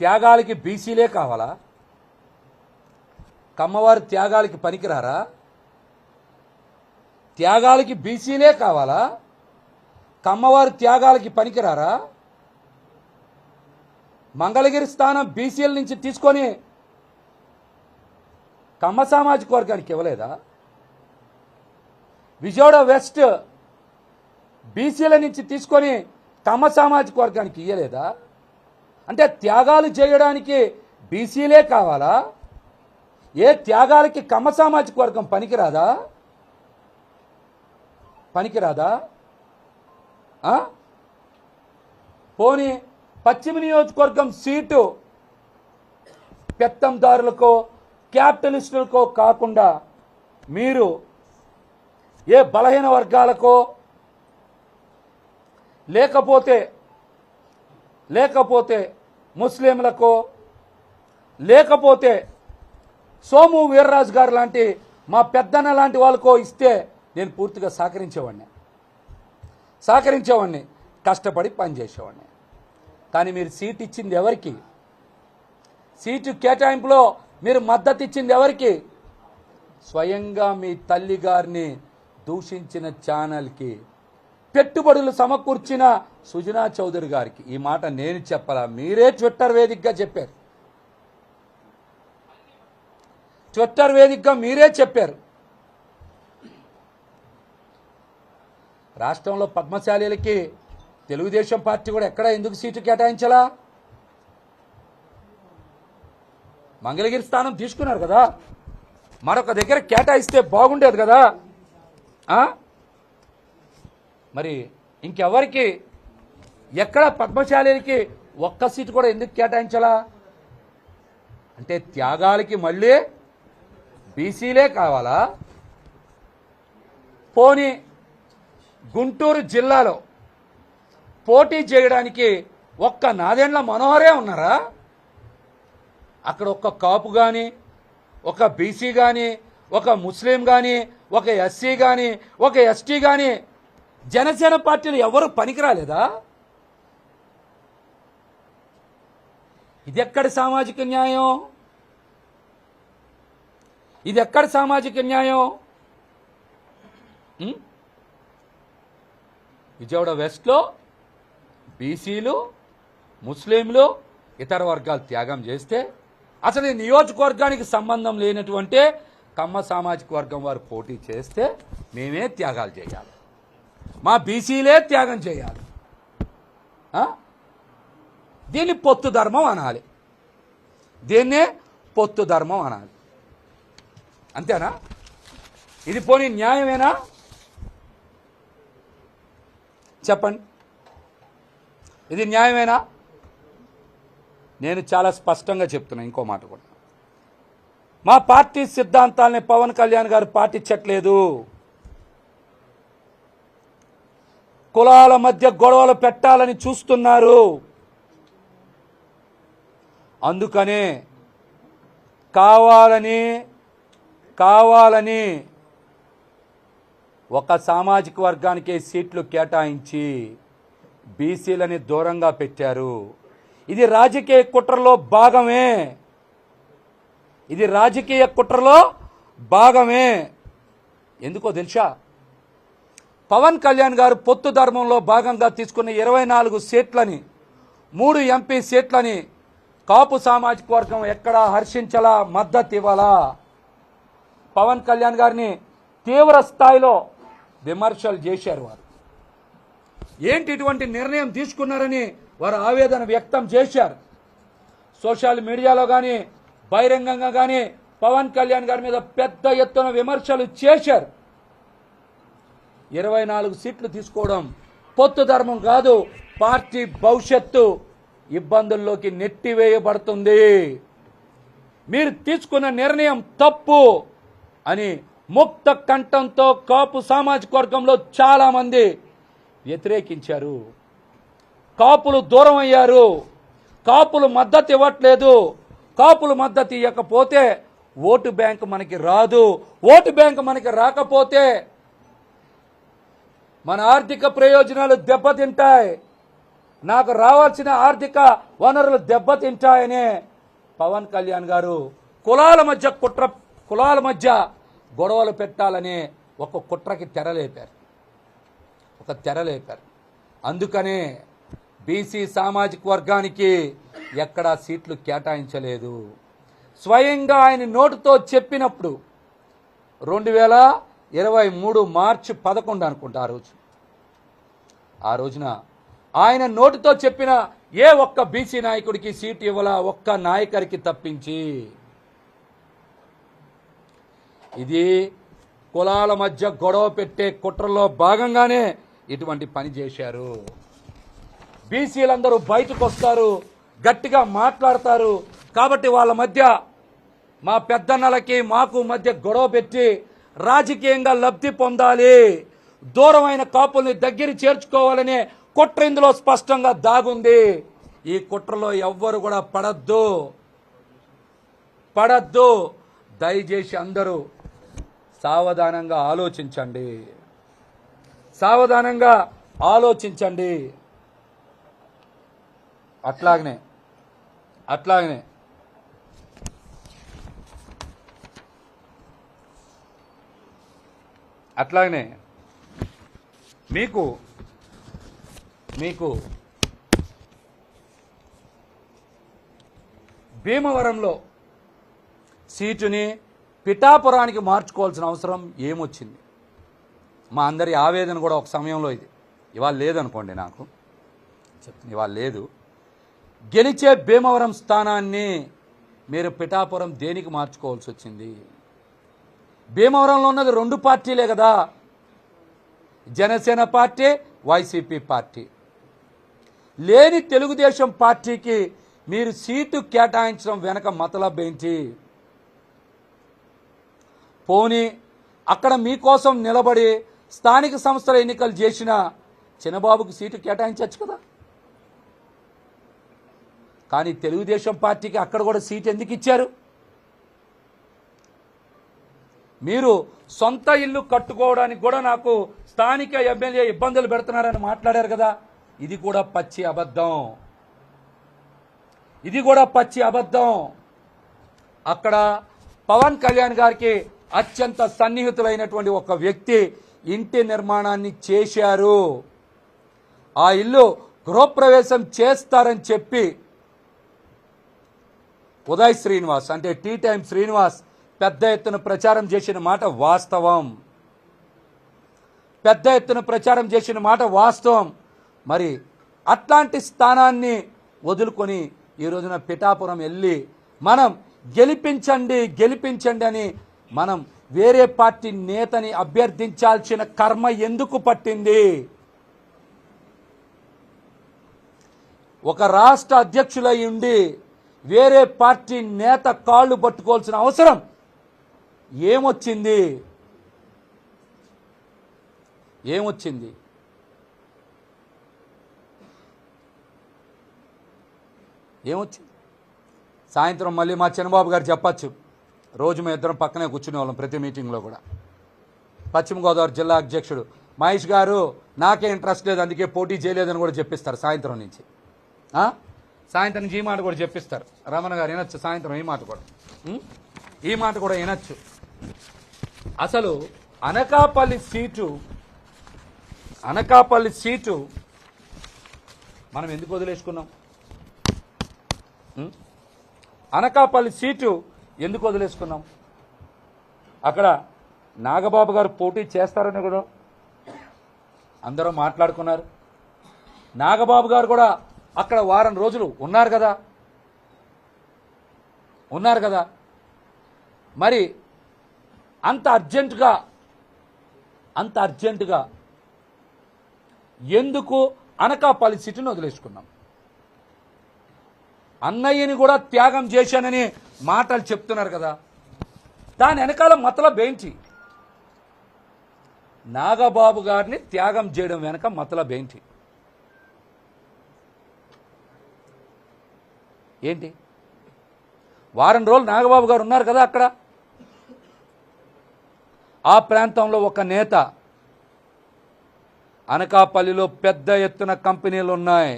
S1: త్యాగాలకి బీసీలే కావాలా? కమ్మవారి త్యాగాలకి పనికిరారా? త్యాగాలకి బీసీలే కావాలా? కమ్మవారి త్యాగాలకి పనికిరారా? మంగళగిరి స్థానం బీసీల నుంచి తీసుకొని కమ్మ సామాజిక వర్గానికి ఇవ్వలేదా? విజయవాడ వెస్ట్ బీసీల నుంచి తీసుకొని కమ్మ సామాజిక వర్గానికి ఇయ్యలేదా? అంటే త్యాగాలు చేయడానికి బీసీలే కావాలా? ఏ త్యాగాలకి కమ్మ సామాజిక వర్గం పనికిరాదా? పోనీ పశ్చిమ నియోజకవర్గం సీటు పెత్తందారులకో క్యాపిటలిస్టులకో కాకుండా మీరు ఏ బలహీన వర్గాలకో లేకపోతే ముస్లింలకో లేకపోతే సోము వీర్రాజు గారు లాంటి మా పెద్దన్న లాంటి వాళ్ళకో ఇస్తే నేను పూర్తిగా సహకరించేవాడిని, కష్టపడి పనిచేసేవాడిని. కానీ మీరు సీట్ ఇచ్చింది ఎవరికి? సీటు కేటాయింపులో మీరు మద్దతు ఇచ్చింది ఎవరికి? స్వయంగా మీ తల్లి గారిని దూషించిన ఛానల్కి, పెట్టుబడులు సమకూర్చిన సుజనా చౌదరి గారికి. ఈ మాట నేను చెప్పాలా? మీరే ట్విట్టర్ వేదికగా చెప్పారు. మీరే చెప్పారు. రాష్ట్రంలో పద్మశాలీలకి తెలుగుదేశం పార్టీ కూడా ఎక్కడ ఎందుకు సీటు కేటాయించాలా? మంగళగిరి స్థానం తీసుకున్నారు కదా, మరొక దగ్గర కేటాయిస్తే బాగుండేది కదా. మరి ఇంకెవరికి ఎక్కడ పద్మశాలీలకి ఒక్క సీటు కూడా ఎందుకు కేటాయించాలా? అంటే త్యాగాలకి మళ్ళీ బీసీలే కావాలా? పోనీ గుంటూరు జిల్లాలో పోటీ చేయడానికి ఒక్క నాదెండ్ల మనోహరే ఉన్నారా? అక్కడ ఒక్క కాపు కానీ, ఒక బీసీ కానీ, ఒక ముస్లిం కానీ, ఒక ఎస్సీ కానీ, ఒక ఎస్టీ కానీ జనసేన పార్టీలు ఎవరు పనికిరాలేదా? ఇది ఎక్కడి సామాజిక న్యాయం? విజయవాడ వెస్ట్లో బీసీలు, ముస్లింలు, ఇతర వర్గాలు త్యాగం చేస్తే అసలు ఈ నియోజకవర్గానికి సంబంధం లేనటువంటి కమ్మ సామాజిక వర్గం వారు పోటీ చేస్తే మేమే త్యాగాలు చేయాలి, మా బీసీలే త్యాగం చేయాలి. దీన్ని పొత్తు ధర్మం అనాలి, అంతేనా? ఇది పోనీ న్యాయమేనా? చెప్పండి, ఇది న్యాయమేనా? నేను చాలా స్పష్టంగా చెప్తున్నా. ఇంకో మాట కూడా, మా పార్టీ సిద్ధాంతాలని పవన్ కళ్యాణ్ గారు పాటించట్లేదు. కులాల మధ్య గొడవలు పెట్టాలని చూస్తున్నారు. అందుకనే కావాలని ఒక సామాజిక వర్గానికి సీట్లు కేటాయించి బీసీలని దూరంగా పెట్టారు. ఇది రాజకీయ కుట్రలో భాగమే. ఎందుకో తెలుసా? పవన్ కళ్యాణ్ గారు పొత్తు ధర్మంలో భాగంగా తీసుకున్న 24 సీట్లని 3 ఎంపీ సీట్లని కాపు సామాజిక వర్గం ఎక్కడా హర్షించలా, మద్దతు ఇవ్వాలా. పవన్ కళ్యాణ్ గారిని తీవ్ర స్థాయిలో విమర్శలు చేశారు. వారు ఏంటి ఇటువంటి నిర్ణయం తీసుకున్నారని వారు ఆవేదన వ్యక్తం చేశారు. సోషల్ మీడియాలో కానీ బహిరంగంగా కానీ పవన్ కళ్యాణ్ గారి మీద పెద్ద ఎత్తున విమర్శలు చేశారు. 24 సీట్లు తీసుకోవడం పొత్తు ధర్మం కాదు, పార్టీ భవిష్యత్తు ఇబ్బందుల్లోకి నెట్టివేయబడుతుంది, మీరు తీసుకున్న నిర్ణయం తప్పు అని ముక్త కంఠంతో కాపు సామాజిక వర్గంలో చాలా మంది వ్యతిరేకించారు. కాపులు దూరం అయ్యారు. కాపులు మద్దతు ఇవ్వట్లేదు. కాపులు మద్దతు ఇవ్వకపోతే ఓటు బ్యాంక్ మనకి రాదు. ఓటు బ్యాంక్ మనకి రాకపోతే మన ఆర్థిక ప్రయోజనాలు దెబ్బతింటాయి, నాకు రావాల్సిన ఆర్థిక వనరులు దెబ్బతింటాయనే పవన్ కళ్యాణ్ గారు కులాల మధ్య గొడవలు పెట్టాలని ఒక కుట్రకి తెరలేపారు. అందుకనే బీసీ సామాజిక వర్గానికి ఎక్కడా సీట్లు కేటాయించలేదు. స్వయంగా ఆయన నోటుతో చెప్పినప్పుడు 2023 మార్చి 11 అనుకుంటా ఆ రోజున ఆయన నోటితో చెప్పిన ఏ ఒక్క బీసీ నాయకుడికి సీటు ఇవ్వాల, ఒక్క నాయకుడికి తప్పించి. ఇది కులాల మధ్య గొడవ పెట్టే కుట్రలో భాగంగానే ఇటువంటి పని చేశారు. బీసీలందరూ బయటకు వస్తారు, గట్టిగా మాట్లాడతారు. కాబట్టి వాళ్ళ మధ్య మా పెద్దన్నలకి మాకు మధ్య గొడవ పెట్టి రాజకీయంగా లబ్ధి పొందాలి, దూరమైన కాపుల్ని దగ్గర చేర్చుకోవాలనే కుట్ర ఇందులో స్పష్టంగా దాగుంది. ఈ కుట్రలో ఎవ్వరు కూడా పడద్దు. దయచేసి అందరూ సావధానంగా ఆలోచించండి. అట్లాగనే మీకు భీమవరంలో సీటుని పిఠాపురానికి మార్చుకోవాల్సిన అవసరం ఏమొచ్చింది? మా అందరి ఆవేదన కూడా ఒక సమయంలో ఇది. ఇవాళ లేదనుకోండి, నాకు చెప్తుంది, ఇవాళ లేదు. గెలిచే భీమవరం స్థానాన్ని మీరు పిఠాపురం దేనికి మార్చుకోవాల్సి వచ్చింది? భీమవరంలో ఉన్నది 2 పార్టీలే కదా, జనసేన పార్టీ, వైసీపీ పార్టీ. లేని తెలుగుదేశం పార్టీకి మీరు సీటు కేటాయించడం వెనక మతలబ్ ఏంటి? పోనీ అక్కడ మీకోసం నిలబడి స్థానిక సంస్థల ఎన్నికలు చేసిన చిన్నబాబుకు సీటు కేటాయించవచ్చు కదా. కానీ తెలుగుదేశం పార్టీకి అక్కడ కూడా సీటు ఎందుకు ఇచ్చారు? మీరు సొంత ఇల్లు కట్టుకోవడానికి కూడా నాకు స్థానిక ఎమ్మెల్యే ఇబ్బందులు పెడుతున్నారని మాట్లాడారు కదా. ఇది కూడా పచ్చి అబద్ధం. అక్కడ పవన్ కళ్యాణ్ గారికి అత్యంత సన్నిహితులైనటువంటి ఒక వ్యక్తి ఇంటి నిర్మాణాన్ని చేశారు. ఆ ఇల్లు గృహప్రవేశం చేస్తారని చెప్పి ఉదయ్ శ్రీనివాస్ అంటే టీ టైమ్ శ్రీనివాస్ పెద్ద ఎత్తున ప్రచారం చేసిన మాట వాస్తవం. మరి అట్లాంటి స్థానాన్ని వదులుకొని ఈ రోజున పిఠాపురం వెళ్ళి మనం గెలిపించండి అని మనం వేరే పార్టీ నేతని అభ్యర్థించాల్సిన కర్మ ఎందుకు పట్టింది? ఒక రాష్ట్ర అధ్యక్షులై ఉండి వేరే పార్టీ నేత కాళ్ళు పట్టుకోవాల్సిన అవసరం ఏమొచ్చింది? ఏమొచ్చింది? సాయంత్రం మళ్ళీ మా చిన్నబాబు గారు చెప్పచ్చు, రోజు మేము ఇద్దరం పక్కనే కూర్చునే వాళ్ళం ప్రతి మీటింగ్లో కూడా. పశ్చిమ గోదావరి జిల్లా అధ్యక్షుడు మహేష్ గారు నాకే ఇంట్రెస్ట్ లేదు అందుకే పోటీ చేయలేదని కూడా చెప్పిస్తారు సాయంత్రం నుంచి. సాయంత్రం నుంచి ఈ మాట కూడా చెప్పిస్తారు. రమణ గారు వినొచ్చు సాయంత్రం ఈ మాట కూడా, ఈ మాట కూడా వినొచ్చు. అసలు అనకాపల్లి సీటు మనం ఎందుకు వదిలేసుకున్నాం? అనకాపల్లి సీటు ఎందుకు వదిలేసుకున్నాం? అక్కడ నాగబాబు గారు పోటీ చేస్తారని కూడా అందరూ మాట్లాడుకున్నారు. నాగబాబు గారు కూడా అక్కడ వారం రోజులు ఉన్నారు కదా. మరి అంత అర్జెంటుగా ఎందుకు అనకాపల్లి సీటును వదిలేసుకున్నాం? అన్నయ్యని కూడా త్యాగం చేశానని మాటలు చెప్తున్నారు కదా, దాని వెనకాల మతలబ్ ఏంటి? నాగబాబు గారిని త్యాగం చేయడం వెనక మతలబ్ ఏంటి? వారం రోజులు నాగబాబు గారు ఉన్నారు కదా అక్కడ. ఆ ప్రాంతంలో ఒక నేత, అనకాపల్లిలో పెద్ద ఎత్తున కంపెనీలు ఉన్నాయి,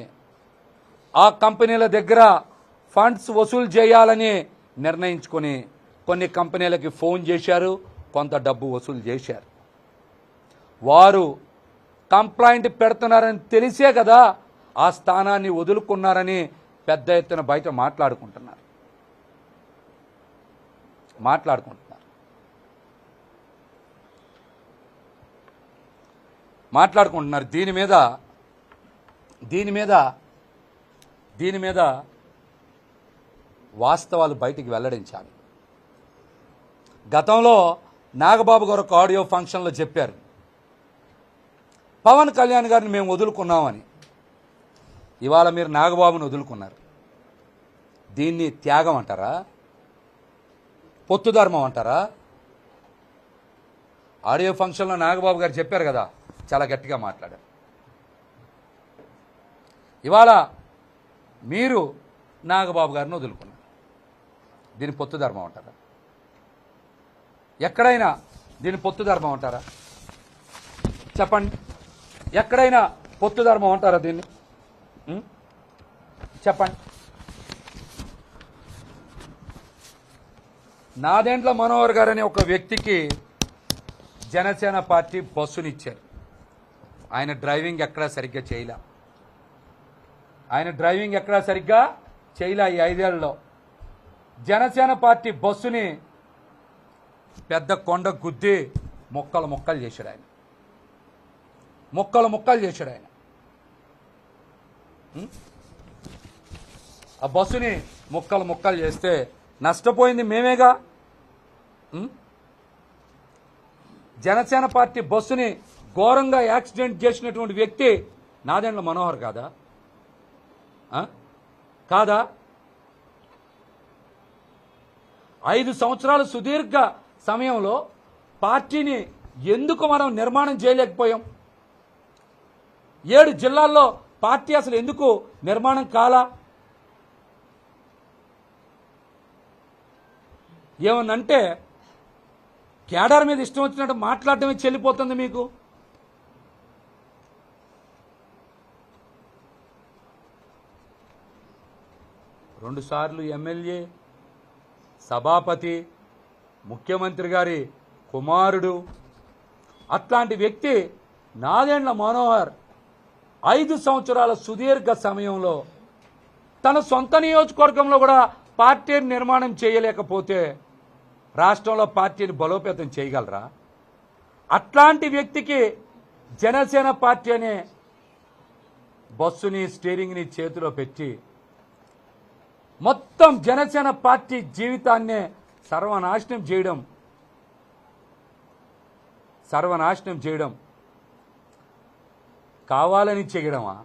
S1: ఆ కంపెనీల దగ్గర ఫండ్స్ వసూలు చేయాలని నిర్ణయించుకొని కొన్ని కంపెనీలకి ఫోన్ చేశారు, కొంత డబ్బు వసూలు చేశారు. వారు కంప్లైంట్ పెడుతున్నారని తెలిసే కదా ఆ స్థానాన్ని వదులుకున్నారని పెద్ద ఎత్తున బయట మాట్లాడుకుంటున్నారు. దీని మీద వాస్తవాలు బయటికి వెల్లడించాలి. గతంలో నాగబాబు గారు ఒక ఆడియో ఫంక్షన్లో చెప్పారు, పవన్ కళ్యాణ్ గారిని మేము వదులుకున్నామని. ఇవాళ మీరు నాగబాబుని వదులుకున్నారు. దీన్ని త్యాగం అంటారా? పొత్తు ధర్మం అంటారా? ఆడియో ఫంక్షన్లో నాగబాబు గారు చెప్పారు కదా, చాలా గట్టిగా మాట్లాడారు. ఇవాళ మీరు నాగబాబు గారిని వదులుకున్నారు. దీని పొత్తు ధర్మం అంటారా? ఎక్కడైనా దీని పొత్తు ధర్మం అంటారా? చెప్పండి, ఎక్కడైనా పొత్తు ధర్మం అంటారా దీన్ని? చెప్పండి. నాదెండ్ల మనోహర్ గారు అనే ఒక వ్యక్తికి జనసేన పార్టీ బస్సునిచ్చారు. ఆయన డ్రైవింగ్ ఎక్కడా సరిగ్గా చేయలే. ఈ 5 ఏళ్లలో జనసేన పార్టీ బస్సుని పెద్ద కొండ గుద్ది మొక్కలు చేశాడు ఆయన. ఆ బస్సుని ముక్కలు చేస్తే నష్టపోయింది మేమేగా. జనసేన పార్టీ బస్సుని ఘోరంగా యాక్సిడెంట్ చేసినటువంటి వ్యక్తి నాదెండ్ల మనోహర్ కాదా? 5 సంవత్సరాల సుదీర్ఘ సమయంలో పార్టీని ఎందుకు మనం నిర్మాణం చేయలేకపోయాం? 7 జిల్లాల్లో పార్టీ అసలు ఎందుకు నిర్మాణం కాలా? ఏమన్నంటే కేడర్ మీద ఇష్టం వచ్చినట్టు మాట్లాడటమే చెల్లిపోతుంది మీకు. రెండు సార్లు ఎమ్మెల్యే, సభాపతి, ముఖ్యమంత్రి గారి కుమారుడు, అట్లాంటి వ్యక్తి నాదెండ్ల మనోహర్ 5 సంవత్సరాల సుదీర్ఘ సమయంలో తన సొంత నియోజకవర్గంలో కూడా పార్టీని నిర్మాణం చేయలేకపోతే రాష్ట్రంలో పార్టీని బలోపేతం చేయగలరా? అట్లాంటి వ్యక్తికి జనసేన పార్టీ అనే బస్సుని, స్టీరింగ్ని చేతిలో పెట్టి మొత్తం జనసేన పార్టీ జీవితాన్నే సర్వనాశనం చేయడం కావాలని చేయడమా,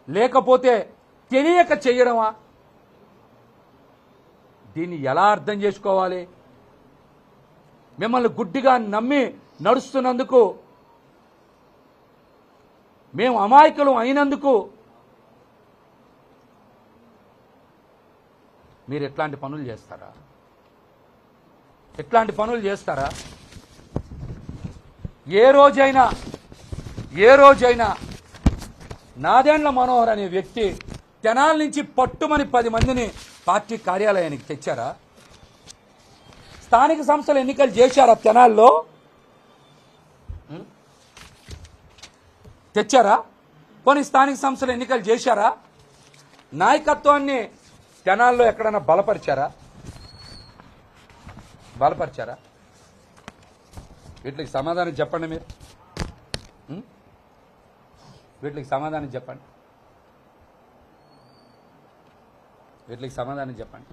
S1: లేకపోతే తెలియక చేయడమా? దీన్ని ఎలా అర్థం చేసుకోవాలి? మిమ్మల్ని గుడ్డిగా నమ్మి నడుస్తున్నందుకు, మేము అమాయకులు అయినందుకు మీరు ఎట్లాంటి పనులు చేస్తారా? ఎట్లాంటి పనులు చేస్తారా? ఏ రోజైనా నాదెండ్ల మనోహర్ అనే వ్యక్తి తెనాల నుంచి పట్టుమని 10 మందిని పార్టీ కార్యాలయానికి తెచ్చారా? స్థానిక సంస్థల ఎన్నికలు చేశారా? తెనాల్లో తెచ్చారా? పోనీ స్థానిక సంస్థల ఎన్నికలు చేశారా? నాయకత్వాన్ని తెనాల్లో ఎక్కడైనా బలపరిచారా? వీటికి సమాధానం చెప్పండి. మీరు వీటికి సమాధానం చెప్పండి.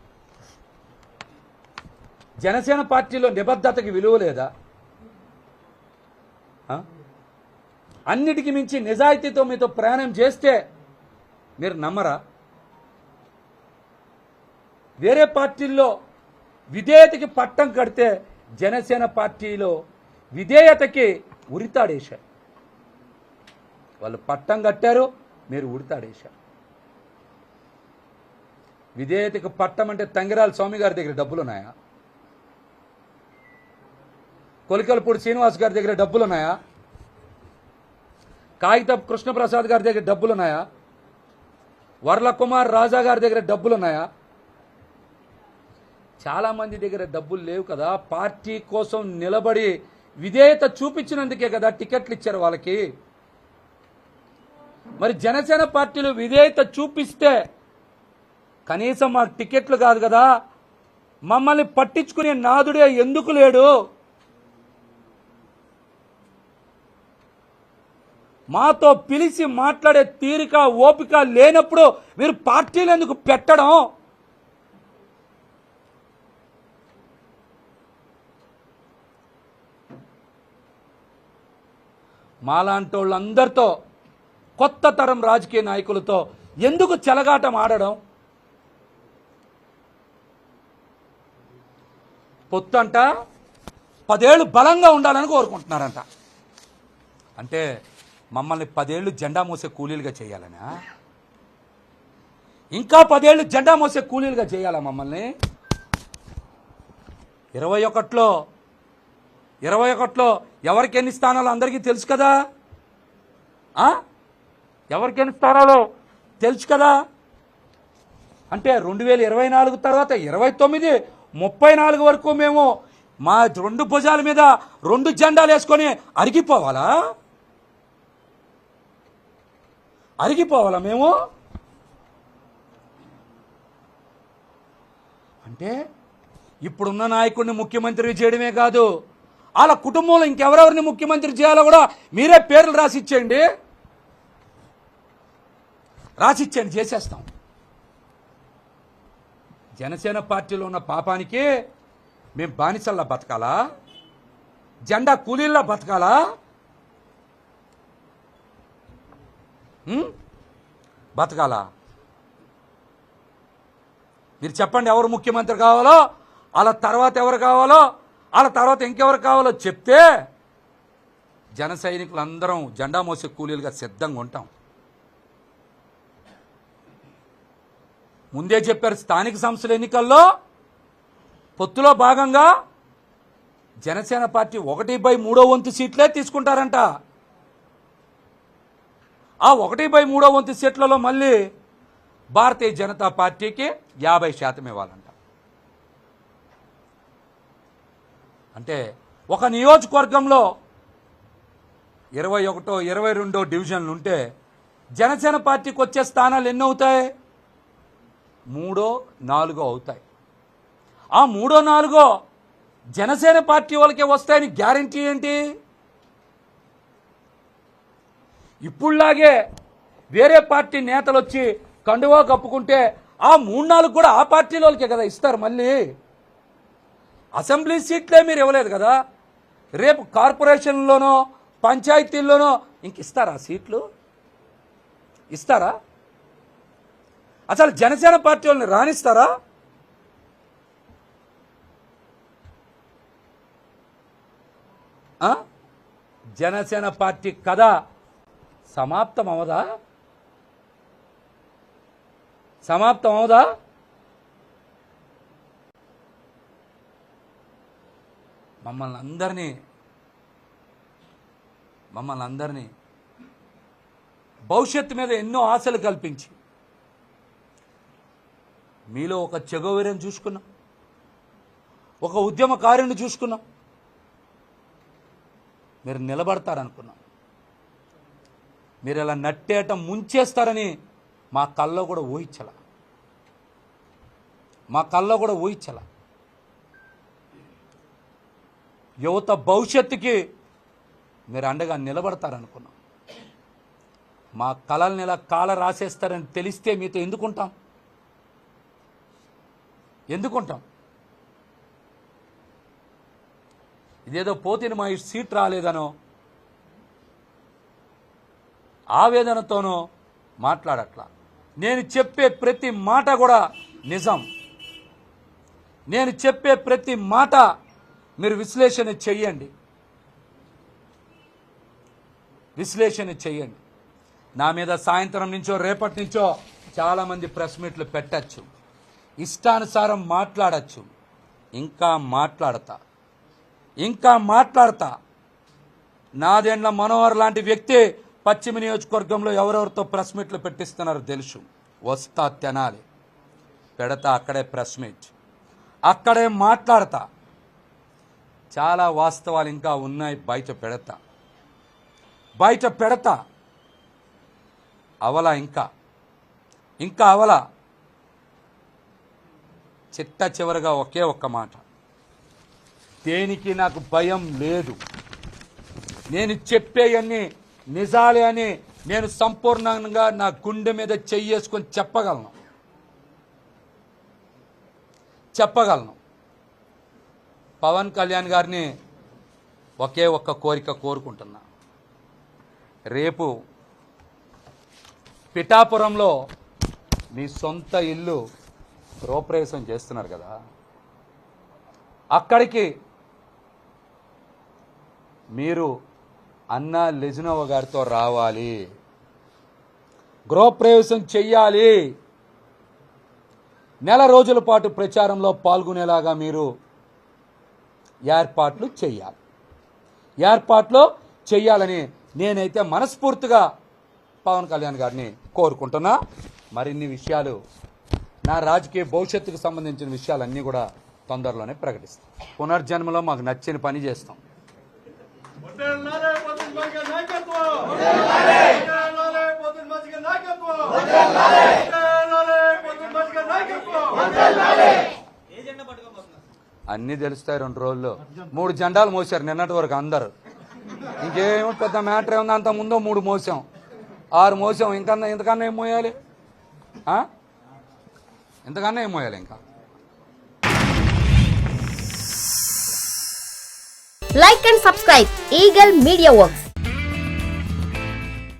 S1: జనసేన పార్టీలో నిబద్ధతకి విలువ లేదా? అన్నిటికీ మించి నిజాయితీతో మీతో ప్రయాణం చేస్తే మీరు నమ్మరా? వేరే పార్టీల్లో విధేయతకి పట్టం కడితే జనసేన పార్టీలో విధేయతకి ఉరితాడేశారు. వాళ్ళు పట్టం కట్టారు, మీరు ఉరితాడేశారు. విధేయతకి పట్టం అంటే తంగిరాల స్వామి గారి దగ్గర డబ్బులున్నాయా? కొలికలపూడి శ్రీనివాస్ గారి దగ్గర డబ్బులున్నాయా? కాగితపు కృష్ణప్రసాద్ గారి దగ్గర డబ్బులున్నాయా? వర్ల కుమార్ రాజా గారి దగ్గర డబ్బులున్నాయా? చాలా మంది దగ్గర డబ్బులు లేవు కదా. పార్టీ కోసం నిలబడి విధేయత చూపించినందుకే కదా టికెట్లు ఇచ్చారు వాళ్ళకి. మరి జనసేన పార్టీలో విధేయత చూపిస్తే కనీసం మాకు టికెట్లు కాదు కదా, మమ్మల్ని పట్టించుకునే నాదుడే ఎందుకు లేడు? మాతో పిలిచి మాట్లాడే తీరిక ఓపిక లేనప్పుడు మీరు పార్టీలు ఎందుకు పెట్టడం? మాలాంటి వాళ్ళందరితో, కొత్త తరం రాజకీయ నాయకులతో ఎందుకు చెలగాటం ఆడడం? పొత్తంట 10 ఏళ్ళు బలంగా ఉండాలని కోరుకుంటున్నారంట. అంటే మమ్మల్ని 10 ఏళ్ళు జెండా మోసే కూలీలుగా చేయాలనా? ఇంకా 10 ఏళ్ళు జెండా మోసే కూలీలుగా చేయాలా మమ్మల్ని? 21లో ఎవరికి ఎన్ని స్థానాలు అందరికీ తెలుసు కదా. ఎవరికి ఎన్ని స్థానాలు తెలుసు కదా. అంటే 2024 తర్వాత 29, 34 వరకు మేము మా 2 భుజాల మీద 2 జెండాలు వేసుకొని అరిగిపోవాలా మేము? అంటే ఇప్పుడున్న నాయకుడిని ముఖ్యమంత్రి చేయడమే కాదు, వాళ్ళ కుటుంబంలో ఇంకెవరెవరిని ముఖ్యమంత్రి చేయాలో కూడా మీరే పేర్లు రాసిచ్చేయండి, చేసేస్తాం. జనసేన పార్టీలో ఉన్న పాపానికి మేము బానిసల్లా బతకాలా? జెండా కూలీల్లా బతకాలా? బతకాలా? మీరు చెప్పండి, ఎవరు ముఖ్యమంత్రి కావాలో, వాళ్ళ తర్వాత ఎవరు కావాలో, వాళ్ళ తర్వాత ఇంకెవరు కావాలో చెప్తే జన సైనికులందరం జెండా మోసే కూలీలుగా సిద్ధంగా ఉంటాం. ముందే చెప్పారు, స్థానిక సంస్థల ఎన్నికల్లో పొత్తులో భాగంగా జనసేన పార్టీ 1/3 సీట్లే తీసుకుంటారంట. ఆ 1/3 సీట్లలో మళ్ళీ భారతీయ జనతా పార్టీకి 50% ఇవ్వాలంట. అంటే ఒక నియోజకవర్గంలో 21, 22 డివిజన్లు ఉంటే జనసేన పార్టీకి వచ్చే స్థానాలు ఎన్ని అవుతాయి? 3, 4 అవుతాయి. ఆ 3, 4 జనసేన పార్టీ వాళ్ళకే వస్తాయని గ్యారంటీ ఏంటి? ఇప్పుడులాగే వేరే పార్టీ నేతలు వచ్చి కండువా కప్పుకుంటే ఆ 3, 4 కూడా ఆ పార్టీ వాళ్ళకే కదా ఇస్తారు. మళ్ళీ అసెంబ్లీ సీట్లే మీరు ఇవ్వలేదు కదా, రేపు కార్పొరేషన్లోనో పంచాయతీల్లోనో ఇంక ఇస్తారా సీట్లు? ఇస్తారా? అసలు జనసేన పార్టీ వాళ్ళని రాణిస్తారా? జనసేన పార్టీ కథ సమాప్తం అవదా? మమ్మల్ని అందరినీ భవిష్యత్తు మీద ఎన్నో ఆశలు కల్పించి మీలో ఒక చెగోవీరని చూసుకున్నాం, ఒక ఉద్యమకారుని చూసుకున్నాం. మీరు నిలబడతారనుకున్నాం. మీరు ఇలా నట్టేట ముంచేస్తారని మా కల్లో కూడా ఊహించల. యువత భవిష్యత్తుకి మీరు అండగా నిలబడతారనుకున్నాం. మా కళల్ని ఇలా కాల రాసేస్తారని తెలిస్తే మీతో ఎందుకుంటాం? ఇదేదో పోతిని మా సీట్ రాలేదనో ఆవేదనతోనో మాట్లాడట్లా. నేను చెప్పే ప్రతి మాట కూడా నిజం. నేను చెప్పే ప్రతి మాట మీరు విశ్లేషణ చెయ్యండి. నా మీద సాయంత్రం నుంచో రేపటి నుంచో చాలామంది ప్రెస్ మీట్లు పెట్టచ్చు, ఇష్టానుసారం మాట్లాడచ్చు. ఇంకా మాట్లాడతా. నాదెండ్ల మనోహర్ లాంటి వ్యక్తి పశ్చిమ నియోజకవర్గంలో ఎవరెవరితో ప్రెస్ మీట్లు పెట్టిస్తున్నారో తెలుసు. వస్తా తెనాలి, పెడతా అక్కడే ప్రెస్ మీట్, అక్కడే మాట్లాడతా. చాలా వాస్తవాలు ఇంకా ఉన్నాయి, బయట పెడతా. అవలా ఇంకా అవలా. చిట్ట చివరిగా ఒకే ఒక్క మాట, దేనికి నాకు భయం లేదు. నేను చెప్పేయన్నీ నిజాలే అని నేను సంపూర్ణంగా నా గుండె మీద చెయ్యేసుకొని చెప్పగలను. పవన్ కళ్యాణ్ గారిని ఒకే ఒక్క కోరుకుంటున్నా. రేపు పిఠాపురంలో మీ సొంత ఇల్లు గృహప్రవేశం చేస్తున్నారు కదా, అక్కడికి మీరు అన్నా లెజినోవా గారితో రావాలి, గృహప్రవేశం చెయ్యాలి. నెల రోజుల పాటు ప్రచారంలో పాల్గొనేలాగా మీరు ఏర్పాట్లు చెయ్యాలని నేనైతే మనస్ఫూర్తిగా పవన్ కళ్యాణ్ గారిని కోరుకుంటున్నా. మరిన్ని విషయాలు, నా రాజకీయ భవిష్యత్తుకు సంబంధించిన విషయాలన్నీ కూడా తొందరలోనే ప్రకటిస్తాం. పునర్జన్మలో మాకు నచ్చిన పని చేస్తాం. అన్నీ తెలుస్తాయి 2 రోజుల్లో. 3 జెండాలు మోసారు నిన్నటి వరకు అందరు. ఇంకేమో పెద్ద మ్యాటర్ ఏముంది, అంత ముందో 3 మోసాం, 6 మోసాం. ఇంతకన్నా ఏం మోయాలి? ఇంతకన్నా ఏం మోయాలి ఇంకా?
S2: Like and subscribe Eagle Media Works.